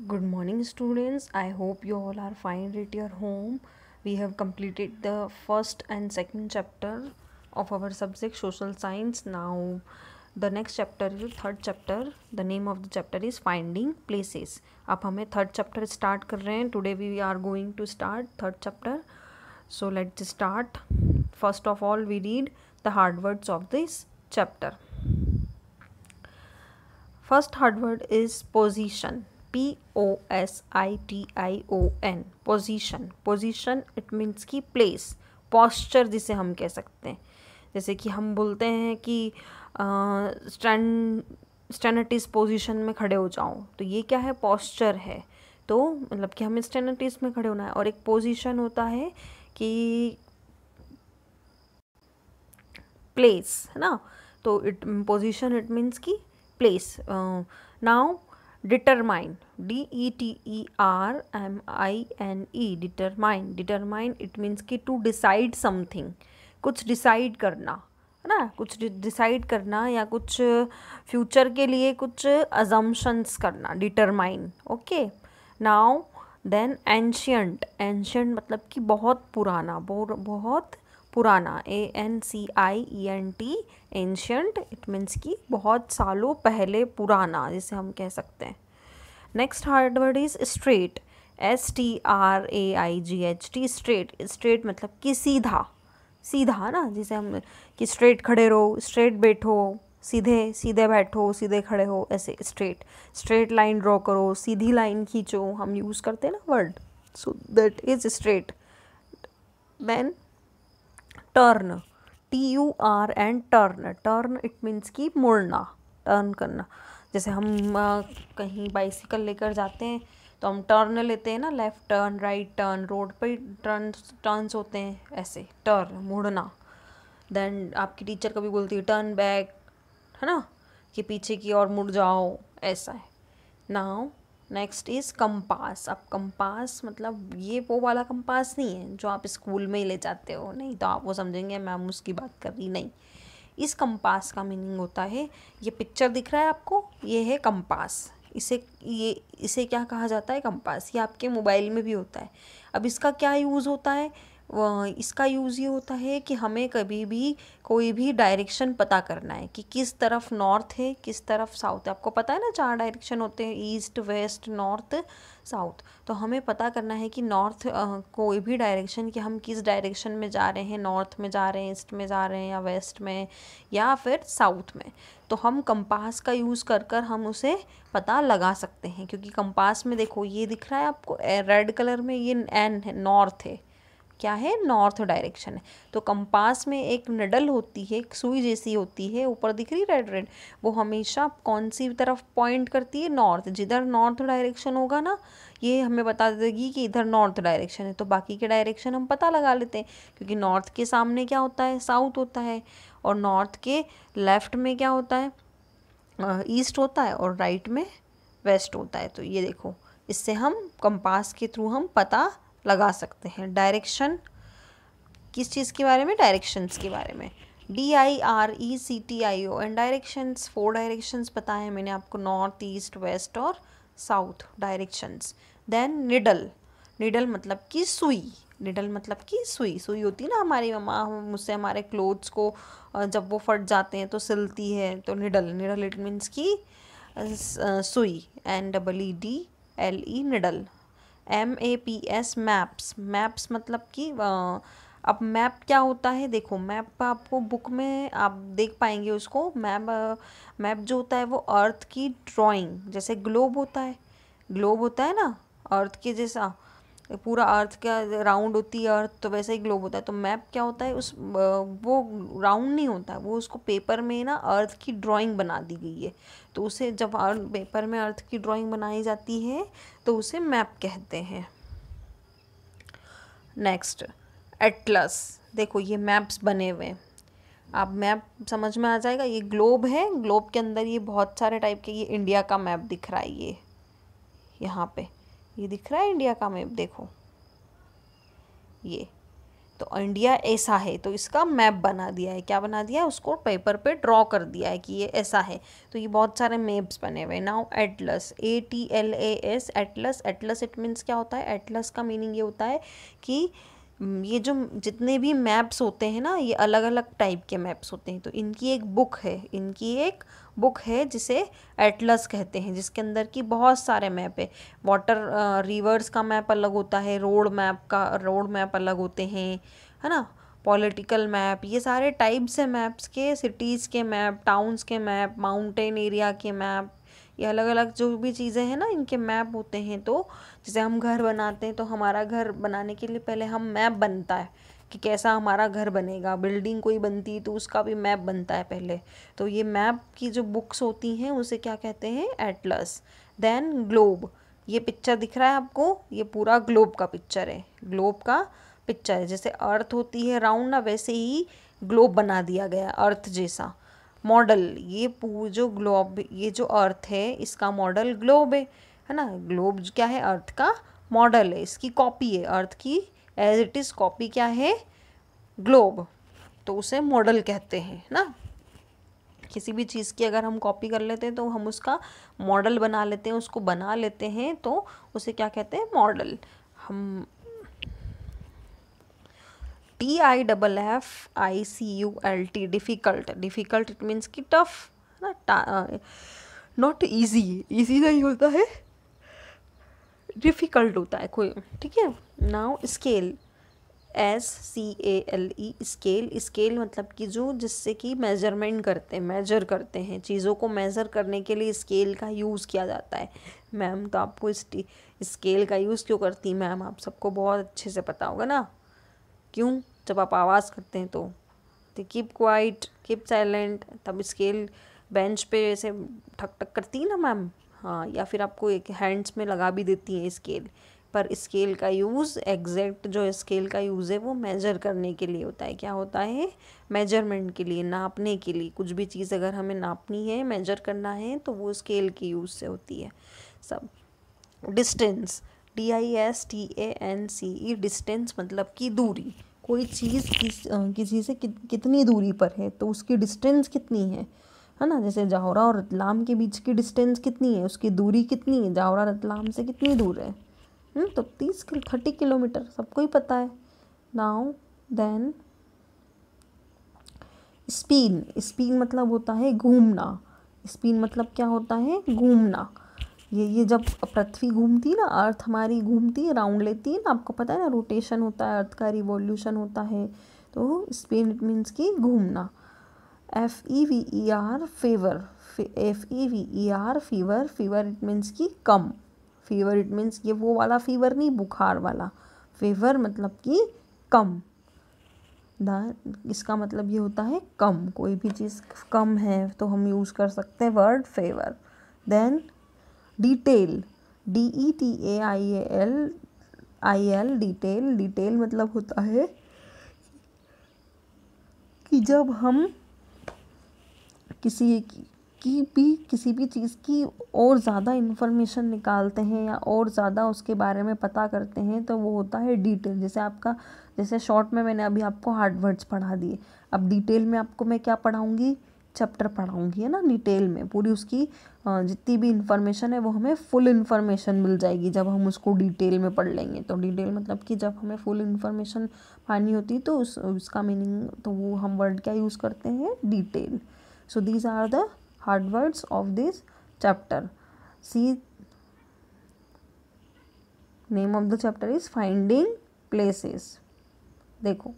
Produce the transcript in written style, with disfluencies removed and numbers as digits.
Good morning, students. I hope you all are fine at your home. We have completed the first and second chapter of our subject social science. Now, the next chapter is third chapter. The name of the chapter is finding places. अब हमें third chapter start कर रहे हैं. Today we are going to start third chapter. So let's start. First of all, we read the hard words of this chapter. First hard word is position. POSITION. Position. Position it means की place, posture जिसे हम कह सकते हैं. जैसे कि हम बोलते हैं कि स्टैंडिस पोजीशन में खड़े हो जाओ, तो ये क्या है, पॉस्चर है. तो मतलब कि हमें स्टैंडिस में खड़े होना है. और एक पोजीशन होता है कि प्लेस, है ना. तो इट पोजीशन इट मीन्स की place. Now determine, DETERMINE, determine. determine it means कि to decide something, कुछ डिसाइड करना, है ना. कुछ डिसाइड करना या कुछ फ्यूचर के लिए कुछ assumptions करना, determine. Okay. Now then ancient. Ancient मतलब कि बहुत पुराना, बहुत पुराना. ANCIENT, एंशियंट इट मीन्स कि बहुत सालों पहले, पुराना जिसे हम कह सकते हैं. Next hard word is straight. STRAIGHT, straight. Straight मतलब कि सीधा, सीधा ना, जिसे हम कि स्ट्रेट खड़े रहो, स्ट्रेट बैठो, सीधे सीधे बैठो, सीधे खड़े हो, ऐसे स्ट्रेट. स्ट्रेट लाइन ड्रॉ करो, सीधी लाइन खींचो, हम यूज़ करते हैं ना word. So that is straight. Then turn. TURN, turn. Turn it means कि मुड़ना, टर्न करना. जैसे हम कहीं बाइसिकल लेकर जाते हैं तो हम टर्न लेते हैं ना, left turn, right turn. Road पे टर्न्स होते हैं, ऐसे टर्न, मुड़ना. देन आपकी टीचर कभी बोलती है टर्न बैक, है ना, कि पीछे की ओर मुड़ जाओ, ऐसा है. Now next is compass. अब कंपास मतलब ये वो वाला कंपास नहीं है जो आप स्कूल में ही ले जाते हो, नहीं तो आप वो समझेंगे मैम उसकी बात कर रही, नहीं. इस कंपास का मीनिंग होता है, ये पिक्चर दिख रहा है आपको, ये है कंपास. इसे क्या कहा जाता है, कंपास. ये आपके मोबाइल में भी होता है. अब इसका क्या यूज़ होता है, इसका यूज़ ये होता है कि हमें कभी भी कोई भी डायरेक्शन पता करना है कि किस तरफ नॉर्थ है, किस तरफ साउथ है. आपको पता है ना, 4 डायरेक्शन होते हैं, ईस्ट, वेस्ट, नॉर्थ, साउथ. तो हमें पता करना है कि नॉर्थ, कोई भी डायरेक्शन, कि हम किस डायरेक्शन में जा रहे हैं, नॉर्थ में जा रहे हैं, ईस्ट में जा रहे हैं, या वेस्ट में, या फिर साउथ में. तो हम कंपास का यूज़ कर कर हम उसे पता लगा सकते हैं, क्योंकि कंपास में देखो ये दिख रहा है आपको रेड कलर में, ये एन है, नॉर्थ है. क्या है, नॉर्थ डायरेक्शन है. तो कंपास में एक निडल होती है, एक सुई जैसी होती है, ऊपर दिख रही रेड रेड, वो हमेशा कौन सी तरफ पॉइंट करती है, नॉर्थ. जिधर नॉर्थ डायरेक्शन होगा ना, ये हमें बता देगी कि इधर नॉर्थ डायरेक्शन है. तो बाकी के डायरेक्शन हम पता लगा लेते हैं, क्योंकि नॉर्थ के सामने क्या होता है, साउथ होता है, और नॉर्थ के लेफ्ट में क्या होता है, ईस्ट होता है, और राइट में वेस्ट होता है. तो ये देखो, इससे हम कंपास के थ्रू हम पता लगा सकते हैं डायरेक्शन. किस चीज़ के बारे में, डायरेक्शंस के बारे में. DIRECTIO. एंड डायरेक्शंस, 4 डायरेक्शंस पता है मैंने आपको, नॉर्थ, ईस्ट, वेस्ट और south directions. Then needle. Needle मतलब कि सुई. निडल मतलब कि सुई. सुई होती है ना, हमारी मम्मा मुझसे हमारे क्लोथ्स को जब वो फट जाते हैं तो सिलती है, तो निडल. निडल इट मीन्स कि सुई. NEEDLE, needle. MAPS, maps. Maps मतलब कि अब मैप क्या होता है, देखो मैप आपको बुक में आप देख पाएंगे उसको. मैप जो होता है वो अर्थ की ड्राइंग, जैसे ग्लोब होता है, ग्लोब होता है ना अर्थ के जैसा, पूरा अर्थ का राउंड होती है अर्थ, तो वैसे ही ग्लोब होता है. तो मैप क्या होता है, उस वो राउंड नहीं होता है, वो उसको पेपर में ना अर्थ की ड्राइंग बना दी गई है. तो उसे जब पेपर में अर्थ की ड्राइंग बनाई जाती है तो उसे मैप कहते हैं. Next Atlas. देखो ये मैप्स बने हुए हैं, आप मैप समझ में आ जाएगा. ये ग्लोब है, ग्लोब के अंदर ये बहुत सारे टाइप के, ये इंडिया का मैप दिख रहा है, ये यहाँ पे ये दिख रहा है इंडिया का मैप, देखो ये तो इंडिया ऐसा है तो इसका मैप बना दिया है, क्या बना दिया है, उसको पेपर पे ड्रॉ कर दिया है कि ये ऐसा है। तो ये बहुत सारे मैप्स बने हुए हैं। Now Atlas, ATLAS, Atlas, Atlas it means क्या होता है, एटलस का मीनिंग ये होता है कि ये जो जितने भी मैप्स होते हैं ना, ये अलग अलग टाइप के मैप्स होते हैं। तो इनकी एक बुक है, इनकी एक बुक है जिसे एटलस कहते हैं, जिसके अंदर की बहुत सारे मैप है। वाटर रिवर्स का मैप अलग होता है, रोड मैप अलग होते हैं, है ना, पॉलिटिकल मैप, ये सारे टाइप्स है मैप्स के, सिटीज़ के मैप, टाउन्स के मैप, माउंटेन एरिया के मैप, ये अलग अलग जो भी चीज़ें हैं ना इनके मैप होते हैं। तो जैसे हम घर बनाते हैं तो हमारा घर बनाने के लिए पहले हम मैप बनता है कि कैसा हमारा घर बनेगा, बिल्डिंग कोई बनती है तो उसका भी मैप बनता है पहले। तो ये मैप की जो बुक्स होती हैं उसे क्या कहते हैं, एटलस। देन ग्लोब, ये पिक्चर दिख रहा है आपको, ये पूरा ग्लोब का पिक्चर है, ग्लोब का पिक्चर है। जैसे अर्थ होती है राउंड ना, वैसे ही ग्लोब बना दिया गया अर्थ जैसा मॉडल। ये जो ग्लोब, ये जो अर्थ है इसका मॉडल ग्लोब है ना। ग्लोब क्या है, अर्थ का मॉडल है, इसकी कॉपी है अर्थ की, एज इट इज़ कॉपी क्या है, ग्लोब। तो उसे मॉडल कहते हैं ना। किसी भी चीज़ की अगर हम कॉपी कर लेते हैं तो हम उसका मॉडल बना लेते हैं, उसको बना लेते हैं, तो उसे क्या कहते हैं, मॉडल। हम DIFFICULT, difficult, difficult it means कि टफ ना, नॉट ईजी, ईजी नहीं होता है, डिफ़िकल्ट होता है कोई, ठीक है। Now scale, SCALE, scale, scale मतलब कि जो जिससे कि मेजरमेंट करते हैं, मेजर करते हैं चीज़ों को, मेज़र करने के लिए स्केल का यूज़ किया जाता है। मैम तो आपको स्केल का यूज़ क्यों करती मैम, आप सबको बहुत अच्छे से पता होगा ना, क्यों, जब आप आवाज़ करते हैं तो कीप क्वाइट, कीप साइलेंट, तब स्केल बेंच पे ऐसे ठक ठक करती है ना मैम, हाँ, या फिर आपको एक हैंड्स में लगा भी देती है स्केल। पर स्केल का यूज़, एग्जैक्ट जो स्केल का यूज़ है वो मेजर करने के लिए होता है। क्या होता है, मेजरमेंट के लिए, नापने के लिए। कुछ भी चीज़ अगर हमें नापनी है, मेजर करना है, तो वो स्केल के यूज़ से होती है सब। डिस्टेंस, DISTANCE, डिस्टेंस मतलब कि दूरी। कोई चीज़ किसी से कितनी दूरी पर है तो उसकी डिस्टेंस कितनी है ना। जैसे जाहोरा और रतलाम के बीच की डिस्टेंस कितनी है, उसकी दूरी कितनी है, जाहोरा रतलाम से कितनी दूर है, तो 30 किलोमीटर, सबको ही पता है। नाउ देन स्पिन, स्पिन मतलब होता है घूमना, स्पिन मतलब क्या होता है, घूमना। ये जब पृथ्वी घूमती है ना, अर्थ हमारी घूमती है, राउंड लेती है ना, आपको पता है ना, रोटेशन होता है अर्थ का, रिवॉल्यूशन होता है। तो स्पिन इट मीन्स कि घूमना। FEVER, favour, FEVER, fever, fever it means कि कम, फीवर इट मीन्स ये वो वाला फीवर नहीं, बुखार वाला, फेवर मतलब कि कम। इसका मतलब ये होता है कम, कोई भी चीज़ कम है तो हम यूज़ कर सकते हैं word favour. Then detail, DETAIL, detail, detail मतलब होता है कि जब हम किसी भी चीज़ की और ज़्यादा इन्फॉर्मेशन निकालते हैं या और ज़्यादा उसके बारे में पता करते हैं तो वो होता है डिटेल। जैसे शॉर्ट में मैंने अभी आपको हार्ड वर्ड्स पढ़ा दिए, अब डिटेल में आपको मैं क्या पढ़ाऊँगी, चैप्टर पढ़ाऊँगी, है ना। डिटेल में पूरी उसकी जितनी भी इंफॉर्मेशन है वो हमें फुल इन्फॉर्मेशन मिल जाएगी जब हम उसको डिटेल में पढ़ लेंगे। तो डिटेल मतलब कि जब हमें फुल इन्फॉर्मेशन पानी होती है तो उसका मीनिंग, तो वो हम वर्ड क्या यूज़ करते हैं, detail. So these are the hard words of this chapter. See, name of the chapter is finding places. देखो